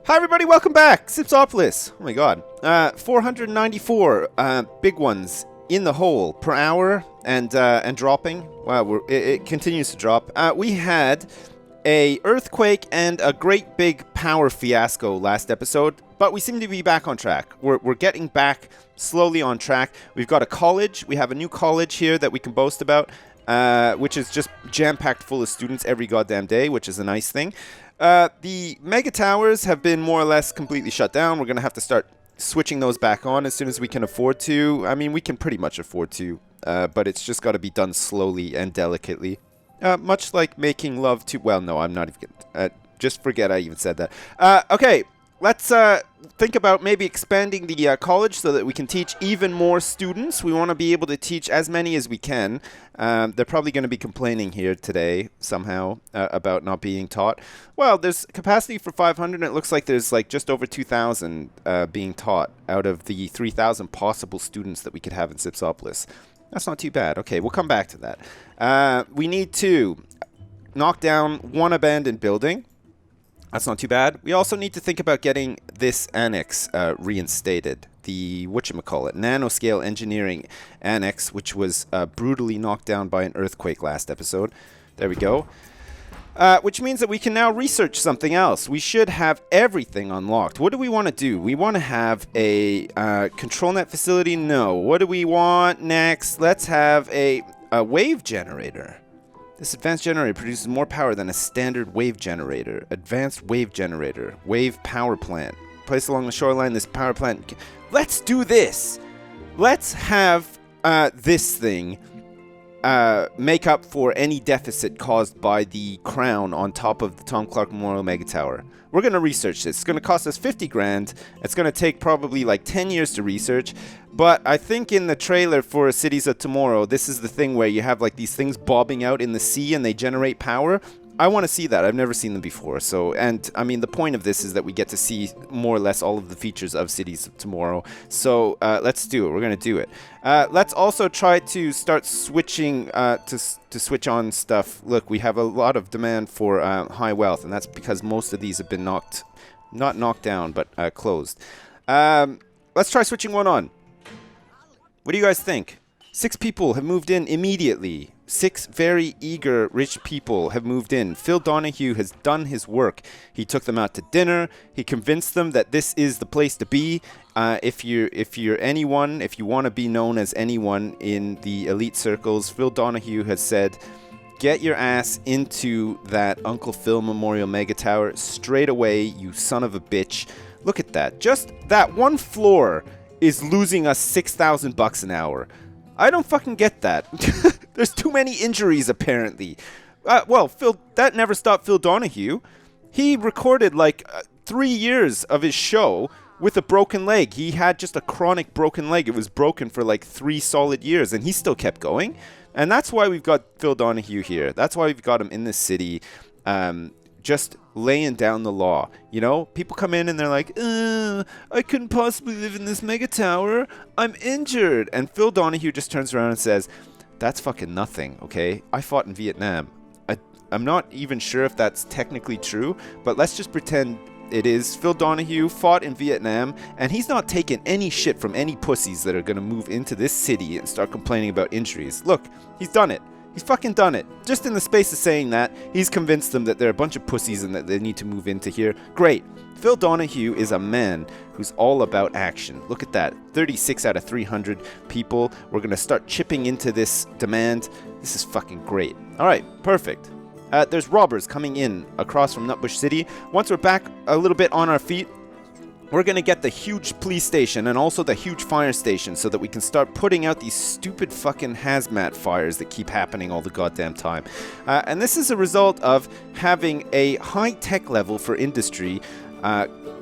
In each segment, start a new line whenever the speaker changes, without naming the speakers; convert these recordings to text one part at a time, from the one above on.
Hi everybody, welcome back. Simsopolis. Oh my god. 494 big ones in the hole per hour and dropping. Wow, it continues to drop. We had a earthquake and a great big power fiasco last episode, but we seem to be back on track. We're getting back slowly on track. We've got a college. We have a new college here that we can boast about, which is just jam-packed full of students every goddamn day, which is a nice thing. The mega towers have been more or less completely shut down. We're going to have to start switching those back on as soon as we can afford to. I mean, we can pretty much afford to, but it's just got to be done slowly and delicately. Much like making love to... Well, no, I'm not even... just forget I even said that. Okay, let's think about maybe expanding the college so that we can teach even more students. We want to be able to teach as many as we can. They're probably going to be complaining here today somehow about not being taught. Well, there's capacity for 500, and it looks like there's like just over 2,000 being taught out of the 3,000 possible students that we could have in Simsopolis. That's not too bad. Okay, we'll come back to that. We need to knock down one abandoned building. That's not too bad. We also need to think about getting this annex reinstated. The, whatchamacallit, nanoscale engineering annex, which was brutally knocked down by an earthquake last episode. There we go. Which means that we can now research something else. We should have everything unlocked. What do we want to do? We want to have a control net facility? No. What do we want next? Let's have a wave generator. This advanced generator produces more power than a standard wave generator. Advanced wave generator. Wave power plant. Placed along the shoreline, this power plant... Let's do this! Let's have this thing make up for any deficit caused by the crown on top of the Tom Clark Memorial Mega Tower. We're going to research this. It's going to cost us 50 grand. It's going to take probably like 10 years to research. But I think in the trailer for Cities of Tomorrow, this is the thing where you have like these things bobbing out in the sea and they generate power. I want to see that. I've never seen them before. So, and I mean, the point of this is that we get to see more or less all of the features of Cities of Tomorrow. So let's do it. We're going to do it. Let's also try to start switching to switch on stuff. Look, we have a lot of demand for high wealth, and that's because most of these have been not knocked down, but closed. Let's try switching one on. What do you guys think? 6 people have moved in immediately. 6 very eager, rich people have moved in. Phil Donahue has done his work. He took them out to dinner. He convinced them that this is the place to be. If you're anyone, if you want to be known as anyone in the elite circles, Phil Donahue has said, get your ass into that Uncle Phil Memorial Mega Tower straight away, you son of a bitch. Look at that. Just that one floor is losing us $6,000 an hour. I don't fucking get that. There's too many injuries, apparently. Well, Phil, that never stopped Phil Donahue. He recorded like 3 years of his show with a broken leg. He had just a chronic broken leg. It was broken for like 3 solid years, and he still kept going. And that's why we've got Phil Donahue here. That's why we've got him in this city, just laying down the law. You know, people come in and they're like, I couldn't possibly live in this mega tower. I'm injured. And Phil Donahue just turns around and says, that's fucking nothing, okay? I fought in Vietnam. I'm not even sure if that's technically true, but let's just pretend it is. Phil Donahue fought in Vietnam, and he's not taking any shit from any pussies that are going to move into this city and start complaining about injuries. Look, he's done it. He's fucking done it. Just in the space of saying that, he's convinced them that they're a bunch of pussies and that they need to move into here. Great. Phil Donahue is a man who's all about action. Look at that. 36 out of 300 people. We're going to start chipping into this demand. This is fucking great. All right, perfect. There's robbers coming in across from Nutbush City. Once we're back a little bit on our feet, we're going to get the huge police station and also the huge fire station so that we can start putting out these stupid fucking hazmat fires that keep happening all the goddamn time. And this is a result of having a high-tech level for industry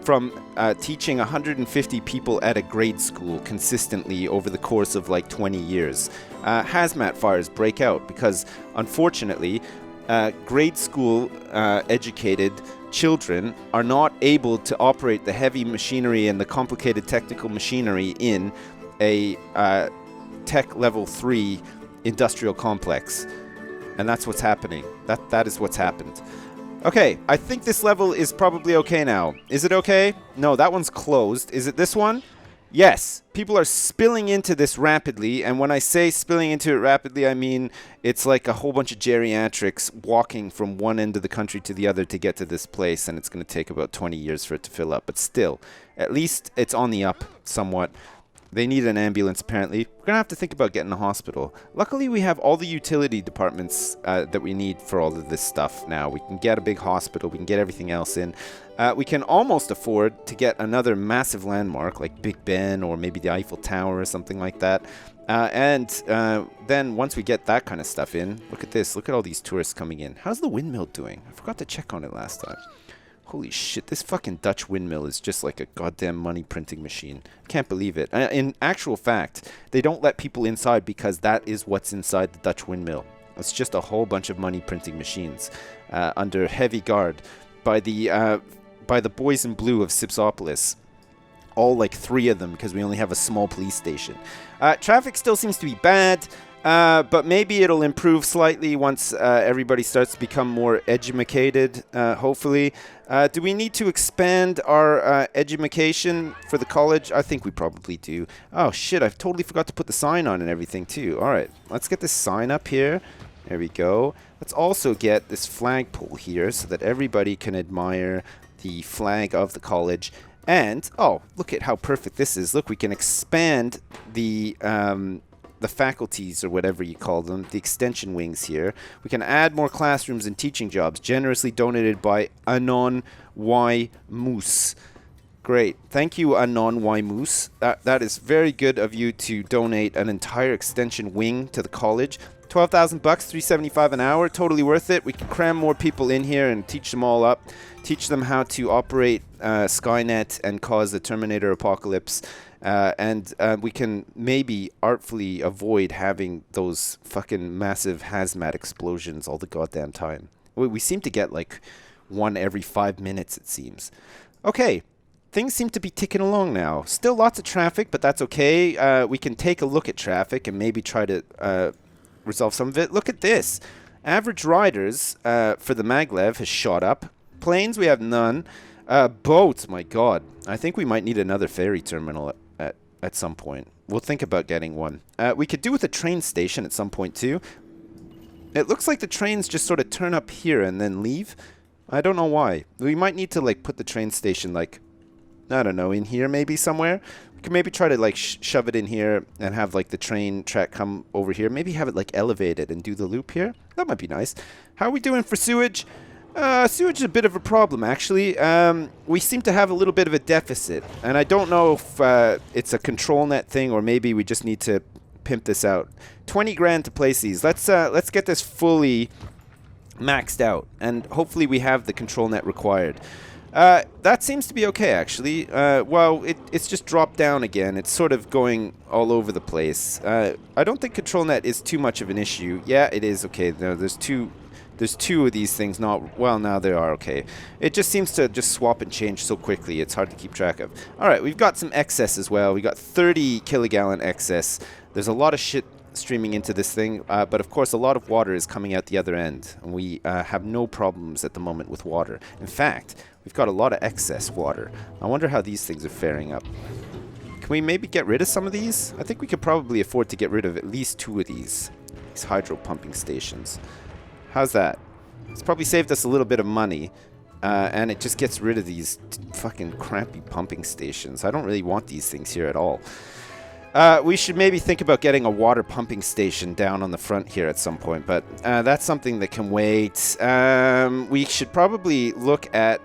from teaching 150 people at a grade school consistently over the course of like 20 years. Hazmat fires break out because, unfortunately, grade school educated children are not able to operate the heavy machinery and the complicated technical machinery in a tech level 3 industrial complex. And that's what's happening. That is what's happened. Okay, I think this level is probably okay now. Is it okay? No, that one's closed. Is it this one? Yes, people are spilling into this rapidly, and when I say spilling into it rapidly, I mean it's like a whole bunch of geriatrics walking from one end of the country to the other to get to this place, and it's going to take about 20 years for it to fill up. But still, at least it's on the up somewhat. They need an ambulance, apparently. We're going to have to think about getting a hospital. Luckily, we have all the utility departments that we need for all of this stuff now. We can get a big hospital. We can get everything else in. We can almost afford to get another massive landmark, like Big Ben or maybe the Eiffel Tower or something like that. And then once we get that kind of stuff in, look at this. Look at all these tourists coming in. How's the windmill doing? I forgot to check on it last time. Holy shit, this fucking Dutch windmill is just like a goddamn money printing machine. Can't believe it. In actual fact, they don't let people inside because that is what's inside the Dutch windmill. It's just a whole bunch of money printing machines under heavy guard by the boys in blue of Simcity. All like 3 of them because we only have a small police station. Traffic still seems to be bad. But maybe it'll improve slightly once everybody starts to become more educated, hopefully. Do we need to expand our education for the college? I think we probably do. Oh, shit, I totally forgot to put the sign on and everything, too. All right, let's get this sign up here. There we go. Let's also get this flagpole here so that everybody can admire the flag of the college. And, oh, look at how perfect this is. Look, we can expand the faculties, or whatever you call them, the extension wings here. We can add more classrooms and teaching jobs, generously donated by Anon Y. Moose. Great. Thank you, Anon Y. Moose. That is very good of you to donate an entire extension wing to the college. 12,000 bucks, $3.75 an hour, totally worth it. We can cram more people in here and teach them all up, teach them how to operate Skynet and cause the Terminator apocalypse. And we can maybe artfully avoid having those fucking massive hazmat explosions all the goddamn time. We seem to get like one every 5 minutes, it seems. Okay, things seem to be ticking along now. Still lots of traffic, but that's okay. We can take a look at traffic and maybe try to resolve some of it. Look at this. Average riders for the maglev has shot up. Planes, we have none. Boats, my god. I think we might need another ferry terminal at some point. We'll think about getting one. We could do with a train station at some point too. It looks like the trains just sort of turn up here and then leave. I don't know why. We might need to like put the train station like, I don't know, in here maybe somewhere. We could maybe try to like shove it in here and have like the train track come over here. Maybe have it like elevated and do the loop here. That might be nice. How are we doing for sewage? Sewage is a bit of a problem, actually. We seem to have a little bit of a deficit, and I don't know if it's a control net thing or maybe we just need to pimp this out. 20 grand to place these. Let's get this fully maxed out, and hopefully we have the control net required. That seems to be okay, actually. Well, it's just dropped down again. It's sort of going all over the place. I don't think control net is too much of an issue. Yeah, it is okay. No, there's two of these things not... Well, now they are okay. It just seems to just swap and change so quickly. It's hard to keep track of. All right, we've got some excess as well. We got 30 kilogallon excess. There's a lot of shit streaming into this thing. But, of course, a lot of water is coming out the other end. And we have no problems at the moment with water. In fact, we've got a lot of excess water. I wonder how these things are faring up. Can we maybe get rid of some of these? I think we could probably afford to get rid of at least 2 of these hydro pumping stations. How's that? It's probably saved us a little bit of money, and it just gets rid of these fucking crappy pumping stations. I don't really want these things here at all. We should maybe think about getting a water pumping station down on the front here at some point, but that's something that can wait. We should probably look at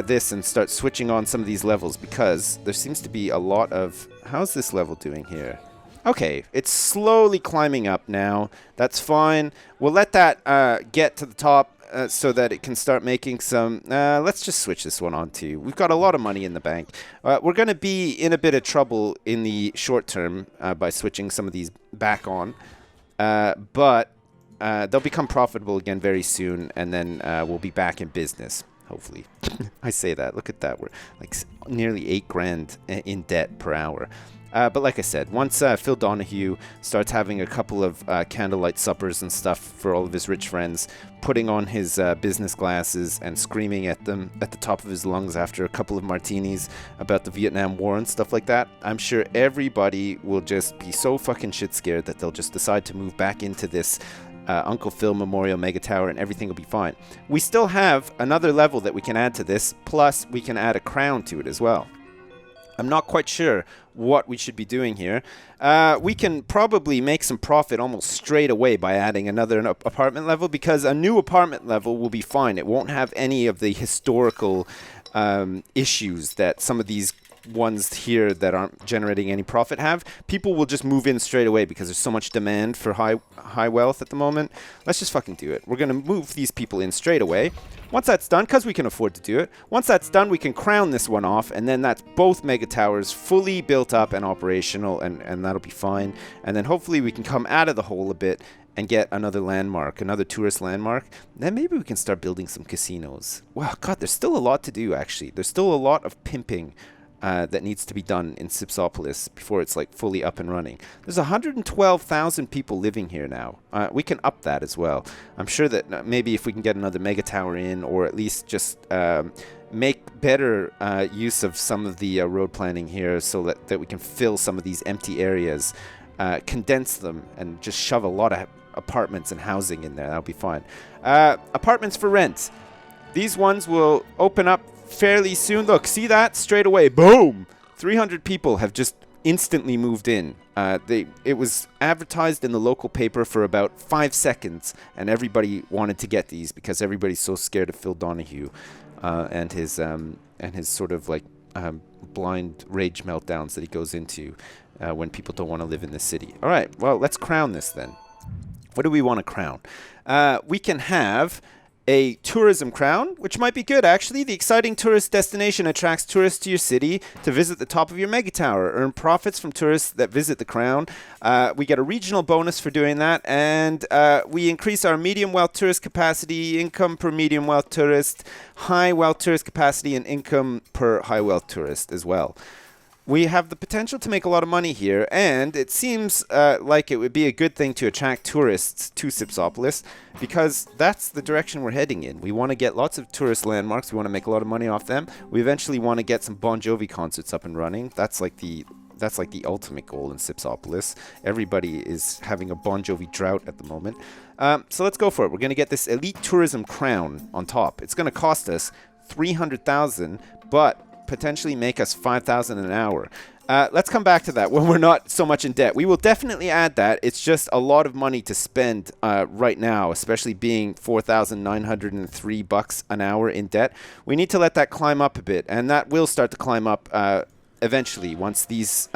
this and start switching on some of these levels because there seems to be a lot of... How's this level doing here? Okay, it's slowly climbing up now. That's fine. We'll let that get to the top so that it can start making some... let's just switch this one on too. We've got a lot of money in the bank. We're going to be in a bit of trouble in the short term by switching some of these back on. But they'll become profitable again very soon, and then we'll be back in business. Hopefully. I say that. Look at that. We're like nearly 8 grand in debt per hour. But like I said, once Phil Donahue starts having a couple of candlelight suppers and stuff for all of his rich friends, putting on his business glasses and screaming at them at the top of his lungs after a couple of martinis about the Vietnam War and stuff like that, I'm sure everybody will just be so fucking shit scared that they'll just decide to move back into this Uncle Phil Memorial Mega Tower, and everything will be fine. We still have another level that we can add to this, plus we can add a crown to it as well. I'm not quite sure what we should be doing here. We can probably make some profit almost straight away by adding another apartment level, because a new apartment level will be fine. It won't have any of the historical issues that some of these ones here that aren't generating any profit have. People will just move in straight away because there's so much demand for high wealth at the moment. Let's just fucking do it. We're going to move these people in straight away. Once that's done, because we can afford to do it, once that's done, we can crown this one off, and then that's both mega towers fully built up and operational, and that'll be fine. And then hopefully we can come out of the hole a bit and get another landmark, another tourist landmark. Then maybe we can start building some casinos. Wow, God, there's still a lot to do, actually. There's still a lot of pimping that needs to be done in Simsopolis before it's like fully up and running. There's 112,000 people living here now. We can up that as well. I'm sure that maybe if we can get another mega tower in, or at least just make better use of some of the road planning here, so that we can fill some of these empty areas, condense them, and just shove a lot of apartments and housing in there. That'll be fine. Apartments for rent. These ones will open up fairly soon. Look, see that? Straight away. Boom! 300 people have just instantly moved in. It was advertised in the local paper for about 5 seconds, and everybody wanted to get these because everybody's so scared of Phil Donahue and his sort of like blind rage meltdowns that he goes into when people don't want to live in the city. All right, well, let's crown this then. What do we want to crown? We can have a tourism crown, which might be good, actually. The exciting tourist destination attracts tourists to your city to visit the top of your mega tower. Earn profits from tourists that visit the crown. We get a regional bonus for doing that, and we increase our medium wealth tourist capacity, income per medium wealth tourist, high wealth tourist capacity, and income per high wealth tourist as well. We have the potential to make a lot of money here, and it seems like it would be a good thing to attract tourists to Simsopolis, because that's the direction we're heading in. We want to get lots of tourist landmarks. We want to make a lot of money off them. We eventually want to get some Bon Jovi concerts up and running. That's like the ultimate goal in Simsopolis. Everybody is having a Bon Jovi drought at the moment. So let's go for it. We're going to get this elite tourism crown on top. It's going to cost us $300,000, but potentially make us $5,000 an hour. Let's come back to that when we're not so much in debt. We will definitely add that. It's just a lot of money to spend right now, especially being $4,903 an hour in debt. We need to let that climb up a bit, and that will start to climb up eventually once these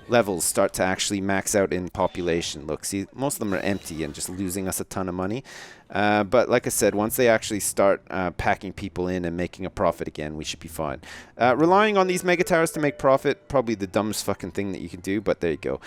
levels start to actually max out in population. Look, see, most of them are empty and just losing us a ton of money. But like I said, once they actually start packing people in and making a profit again, we should be fine. Relying on these mega towers to make profit, probably the dumbest fucking thing that you can do, but there you go.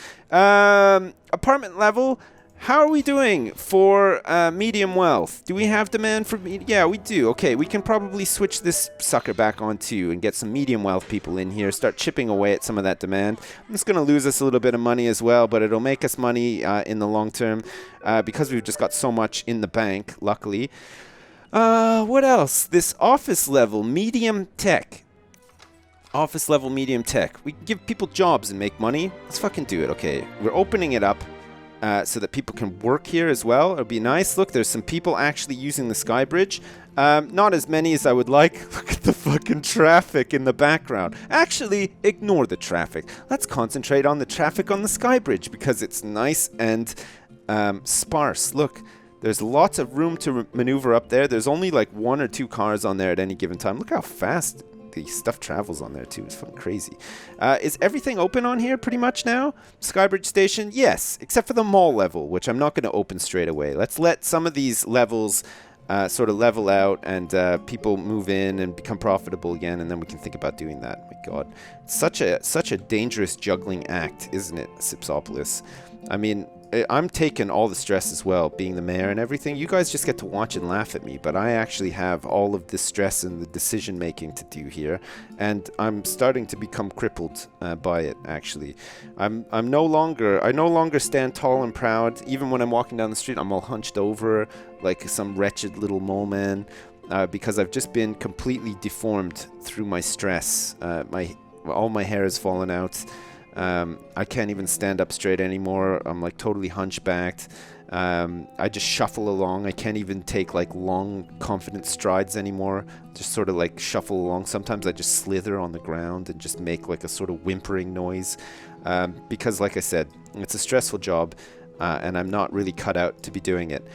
Apartment level. How are we doing for medium wealth? Do we have demand for yeah, we do. Okay, we can probably switch this sucker back on too and get some medium wealth people in here, start chipping away at some of that demand. It's going to lose us a little bit of money as well, but it'll make us money in the long term because we've just got so much in the bank, luckily. What else? This office level medium tech. Office level medium tech. We can give people jobs and make money. Let's fucking do it. Okay, we're opening it up. So that people can work here as well. It'll be nice. Look, there's some people actually using the sky bridge. Not as many as I would like. Look at the fucking traffic in the background. Actually, ignore the traffic. Let's concentrate on the traffic on the sky bridge because it's nice and sparse. Look, there's lots of room to maneuver up there. There's only like 1 or 2 cars on there at any given time. Look how fast the stuff travels on there too. It's fucking crazy. Is everything open on here pretty much now? Skybridge Station? Yes, except for the mall level, which I'm not going to open straight away. Let's let some of these levels sort of level out and people move in and become profitable again, and then we can think about doing that. My God, such a dangerous juggling act, isn't it, Simsopolis? I mean, I'm taking all the stress as well, being the mayor and everything. You guys just get to watch and laugh at me, but I actually have all of the stress and the decision making to do here, and I'm starting to become crippled by it. Actually, I no longer stand tall and proud. Even when I'm walking down the street, I'm all hunched over like some wretched little mole man, because I've just been completely deformed through my stress. All my hair has fallen out. I can't even stand up straight anymore. I'm like totally hunchbacked. I just shuffle along. I can't even take like long, confident strides anymore. Just sort of like shuffle along. Sometimes I just slither on the ground and just make like a sort of whimpering noise. Because like I said, it's a stressful job, and I'm not really cut out to be doing it.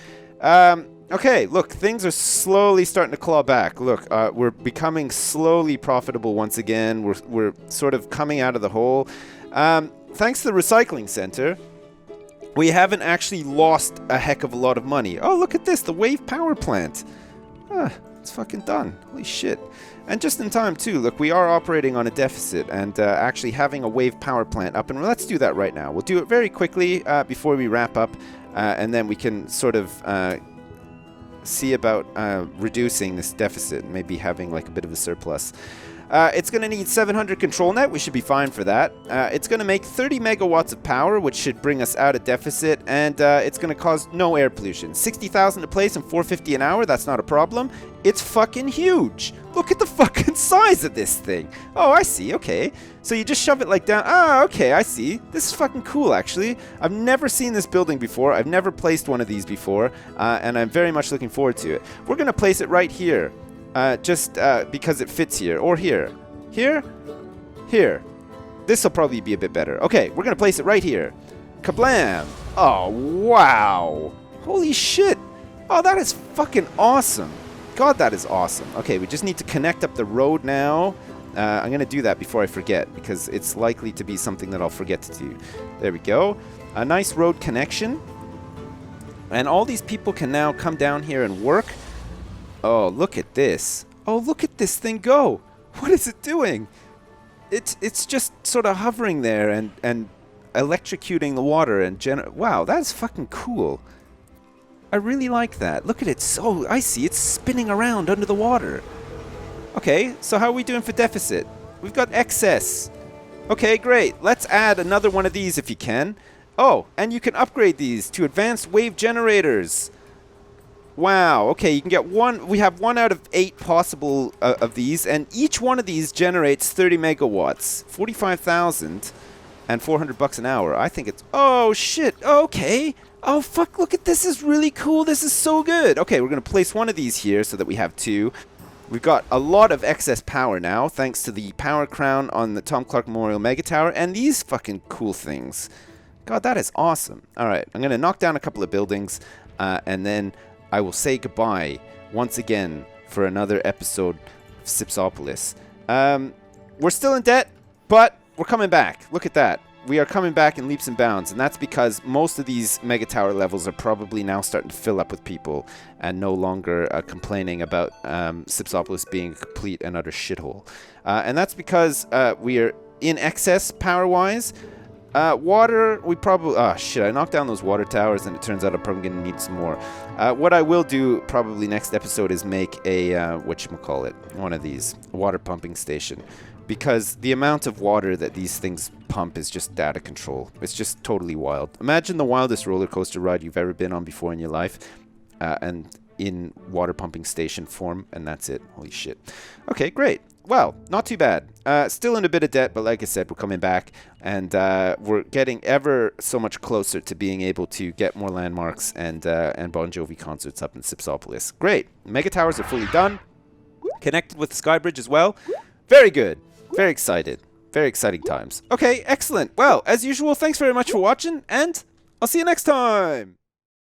Okay, look, things are slowly starting to claw back. Look, we're becoming slowly profitable once again. We're sort of coming out of the hole. Thanks to the recycling center, we haven't actually lost a heck of a lot of money. Oh, look at this, the wave power plant. It's fucking done. Holy shit. And just in time, too. Look, we are operating on a deficit and actually having a wave power plant up. And let's do that right now. We'll do it very quickly before we wrap up. And then we can sort of see about reducing this deficit, maybe having like a bit of a surplus. It's going to need 700 control net. We should be fine for that. It's going to make 30 megawatts of power, which should bring us out of deficit, and it's going to cause no air pollution. 60,000 to place and 450 an hour. That's not a problem. It's fucking huge. Look at the fucking size of this thing. Oh, I see. Okay. So you just shove it like down. Ah, okay. I see. This is fucking cool, actually. I've never seen this building before. I've never placed one of these before, and I'm very much looking forward to it. We're going to place it right here. Just because it fits here. Or here. Here? Here. This will probably be a bit better. Okay, we're going to place it right here. Kablam! Oh, wow! Holy shit! Oh, that is fucking awesome. God, that is awesome. Okay, we just need to connect up the road now. I'm going to do that before I forget, because it's likely to be something that I'll forget to do. There we go. A nice road connection. And all these people can now come down here and work. Oh, look at this. Oh, look at this thing go. What is it doing? It's just sort of hovering there and electrocuting the water and wow, that's fucking cool. I really like that. Look at it. So, I see it's spinning around under the water. Okay, so how are we doing for deficit? We've got excess. Okay, great. Let's add another one of these if you can. Oh, and you can upgrade these to advanced wave generators. Wow, okay, you can get one. We have 1 out of 8 possible of these, and each one of these generates 30 megawatts, 45,000 and $400 an hour. I think it's, oh shit, okay. Oh fuck, look at this, is really cool. This is so good. Okay, we're going to place one of these here so that we have 2. We've got a lot of excess power now, thanks to the power crown on the Tom Clark Memorial Mega Tower and these fucking cool things. God, that is awesome. All right, I'm going to knock down a couple of buildings, and then I will say goodbye once again for another episode of Sipsopolis. We're still in debt, but we're coming back. Look at that. We are coming back in leaps and bounds, and that's because most of these mega tower levels are probably now starting to fill up with people and no longer complaining about Sipsopolis being a complete and utter shithole. And that's because we are in excess power-wise. Water, we probably... Oh, shit, I knocked down those water towers, and it turns out I'm probably going to need some more. What I will do probably next episode is make a, whatchamacallit, one of these, a water pumping station. Because the amount of water that these things pump is just out of control. It's just totally wild. Imagine the wildest roller coaster ride you've ever been on before in your life, and in water pumping station form, and that's it. Holy shit. Okay, great. Well, not too bad. Still in a bit of debt, but like I said, we're coming back, and we're getting ever so much closer to being able to get more landmarks and Bon Jovi concerts up in Sipsopolis. Great. Mega towers are fully done. Connected with the Sky Bridge as well. Very good. Very excited. Very exciting times. Okay, excellent. Well, as usual, thanks very much for watching, and I'll see you next time.